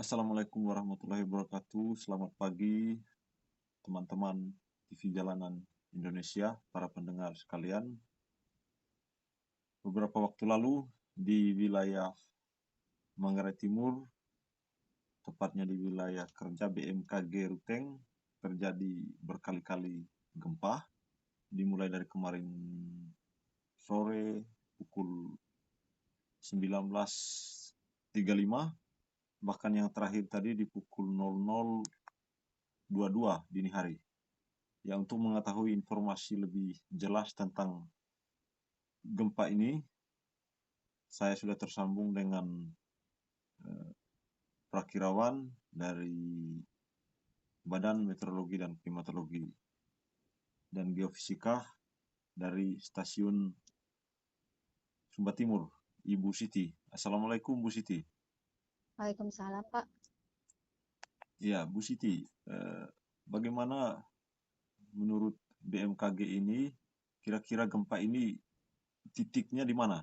Assalamualaikum warahmatullahi wabarakatuh. Selamat pagi, teman-teman TV Jalanan Indonesia, para pendengar sekalian. Beberapa waktu lalu di wilayah Manggarai Timur, tepatnya di wilayah kerja BMKG Ruteng, terjadi berkali-kali gempa, dimulai dari kemarin sore pukul 19.35, bahkan yang terakhir tadi di pukul 00.22 dini hari. Ya, untuk mengetahui informasi lebih jelas tentang gempa ini, saya sudah tersambung dengan prakirawan dari Badan Meteorologi dan Klimatologi dan Geofisika dari Stasiun Sumba Timur, Ibu Siti. Assalamualaikum, Bu Siti. Waalaikumsalam, Pak. Ya, Bu Siti, bagaimana menurut BMKG ini, kira-kira gempa ini titiknya di mana?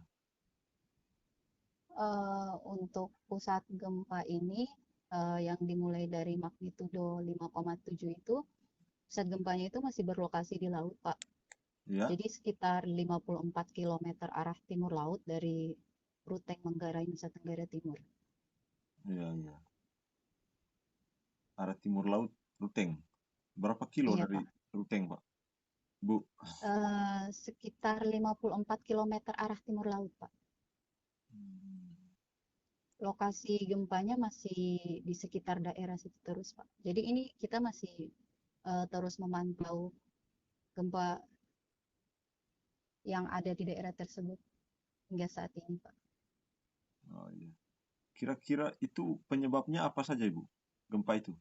Untuk pusat gempa ini yang dimulai dari magnitudo 5,7 itu, pusat gempanya itu masih berlokasi di laut, Pak. Ya, Jadi sekitar 54 kilometer arah timur laut dari Ruteng, Manggarai, Nusa Tenggara Timur. ya, ya. Arah timur laut, Ruteng. Berapa kilo Iya, dari Pak. Ruteng, Pak? Bu? Sekitar 54 kilometer arah timur laut, Pak. Lokasi gempanya masih di sekitar daerah situ terus, Pak. Jadi ini kita masih terus memantau gempa yang ada di daerah tersebut hingga saat ini, Pak. Oh, iya. Kira-kira itu penyebabnya apa saja, Ibu? Gempa itu?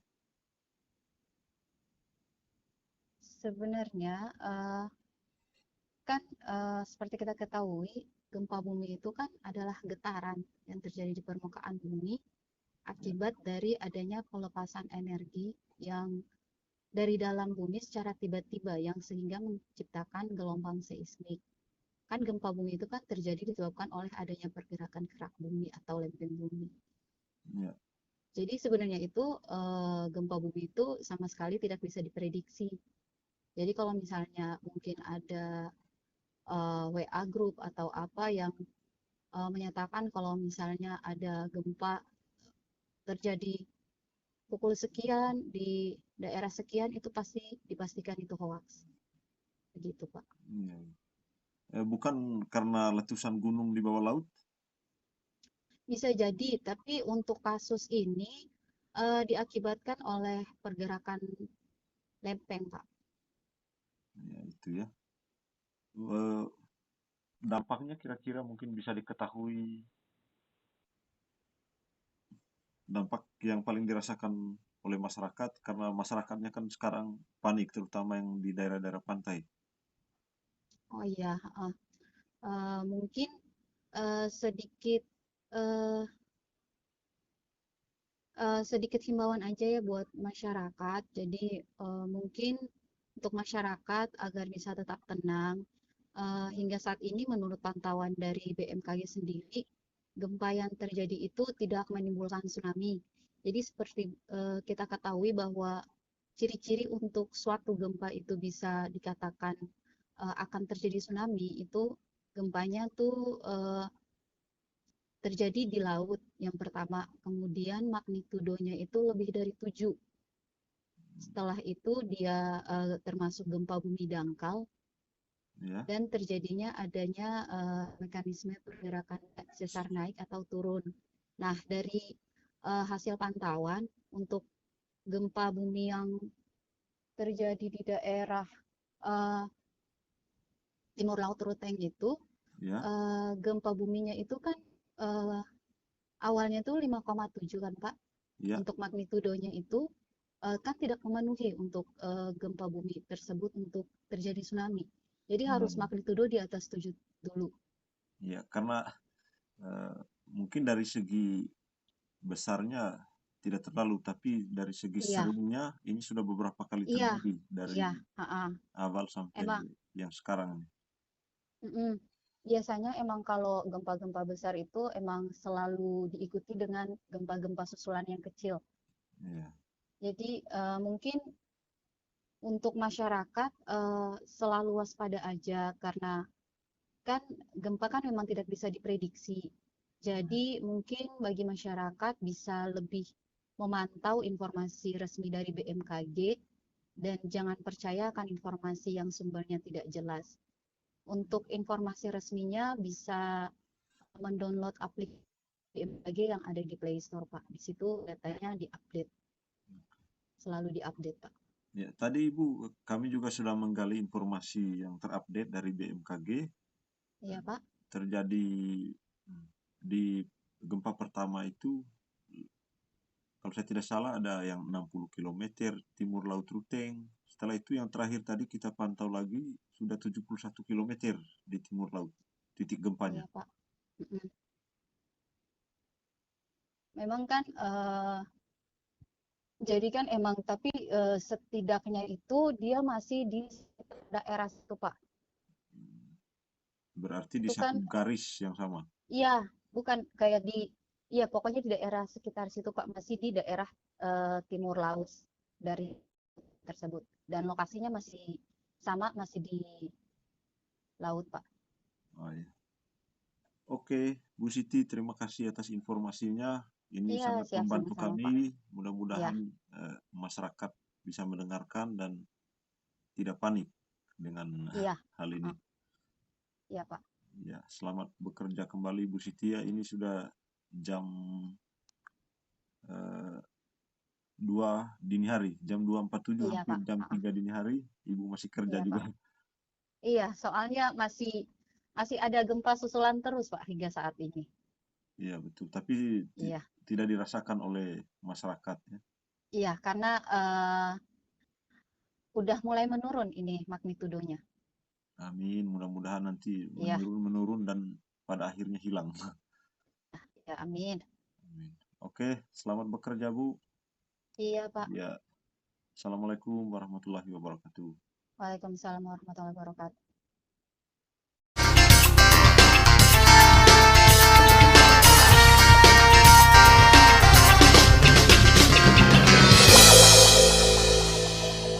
Sebenarnya kan seperti kita ketahui, gempa bumi itu kan adalah getaran yang terjadi di permukaan bumi Ya, akibat dari adanya pelepasan energi yang dari dalam bumi secara tiba-tiba yang sehingga menciptakan gelombang seismik. Kan gempa bumi itu kan terjadi disebabkan oleh adanya pergerakan kerak bumi atau lempeng bumi. ya, Jadi sebenarnya itu gempa bumi itu sama sekali tidak bisa diprediksi. Jadi kalau misalnya mungkin ada WA group atau apa yang menyatakan kalau misalnya ada gempa terjadi pukul sekian di daerah sekian itu pasti dipastikan itu hoax. Begitu, Pak. ya. Bukan karena letusan gunung di bawah laut? Bisa jadi, tapi untuk kasus ini diakibatkan oleh pergerakan lempeng, Pak. Ya, itu ya. Eh, Dampaknya kira-kira mungkin bisa diketahui dampak yang paling dirasakan oleh masyarakat, karena masyarakatnya kan sekarang panik, terutama yang di daerah-daerah pantai. Oh iya, mungkin sedikit eh, sedikit himbauan aja ya buat masyarakat. Jadi mungkin untuk masyarakat agar bisa tetap tenang. Hingga saat ini menurut pantauan dari BMKG sendiri, gempa yang terjadi itu tidak menimbulkan tsunami. Jadi seperti kita ketahui bahwa ciri-ciri untuk suatu gempa itu bisa dikatakan akan terjadi tsunami itu gempanya tuh terjadi di laut yang pertama, kemudian magnitudonya itu lebih dari 7. Setelah itu dia termasuk gempa bumi dangkal Ya, dan terjadinya adanya mekanisme pergerakan sesar naik atau turun. Nah, dari hasil pantauan untuk gempa bumi yang terjadi di daerah uh, timur laut Ruteng itu, ya, gempa buminya itu kan uh, awalnya tuh 5,7 kan Pak. ya. Untuk magnitudonya itu kan tidak memenuhi untuk gempa bumi tersebut untuk terjadi tsunami. Jadi harus Hmm, magnitudo di atas 7 dulu. ya, karena eh, mungkin dari segi besarnya tidak terlalu, tapi dari segi Iya, seringnya ini sudah beberapa kali iya, terjadi dari iya, heeh. awal sampai Emang, yang sekarang. mm-mm. biasanya emang kalau gempa-gempa besar itu emang selalu diikuti dengan gempa-gempa susulan yang kecil. Iya. Jadi mungkin untuk masyarakat selalu waspada aja karena kan gempa kan memang tidak bisa diprediksi. Jadi mungkin bagi masyarakat bisa lebih memantau informasi resmi dari BMKG dan jangan percayakan informasi yang sumbernya tidak jelas. Untuk informasi resminya bisa mendownload aplikasi BMKG yang ada di Play Store, Pak. Di situ datanya diupdate, selalu diupdate, Pak. Ya, tadi Ibu, kami juga sudah menggali informasi yang terupdate dari BMKG. Iya, Pak. Terjadi di gempa pertama itu, kalau saya tidak salah ada yang 60 km timur Laut Ruteng. Setelah itu yang terakhir tadi kita pantau lagi sudah 71 km di timur laut titik gempanya. Iya, Pak. Mm-mm. Memang kan jadi kan emang tapi setidaknya itu dia masih di daerah situ, Pak. Berarti di Itu satu kan garis yang sama. iya, bukan kayak di iya pokoknya di daerah sekitar situ, Pak, masih di daerah timur laut dari tersebut. Dan lokasinya masih sama, masih di laut, Pak. Oh, ya. Oke, Bu Siti, terima kasih atas informasinya. Ini Iya, sangat siap membantu sama-sama, Pak. kami. Iya, Mudah-mudahan masyarakat bisa mendengarkan dan tidak panik dengan iya, hal ini. uh-uh. Iya, Pak. Ya, selamat bekerja kembali Bu Siti ya. Ini sudah jam 2 dini hari, jam 2.47 Iya, hampir Pak. jam Uh-uh. 3 dini hari. Ibu masih kerja Iya, juga. Pak. Iya, soalnya masih masih ada gempa susulan terus, Pak, hingga saat ini. Iya, betul. Tapi Iya, tidak dirasakan oleh masyarakat ya. iya, karena udah mulai menurun ini magnitudonya. Amin, mudah-mudahan nanti Iya, menurun-menurun dan pada akhirnya hilang. ya, amin. Amin. Oke, selamat bekerja Bu. Iya, Pak. Ya, Assalamualaikum warahmatullahi wabarakatuh. Waalaikumsalam warahmatullahi wabarakatuh.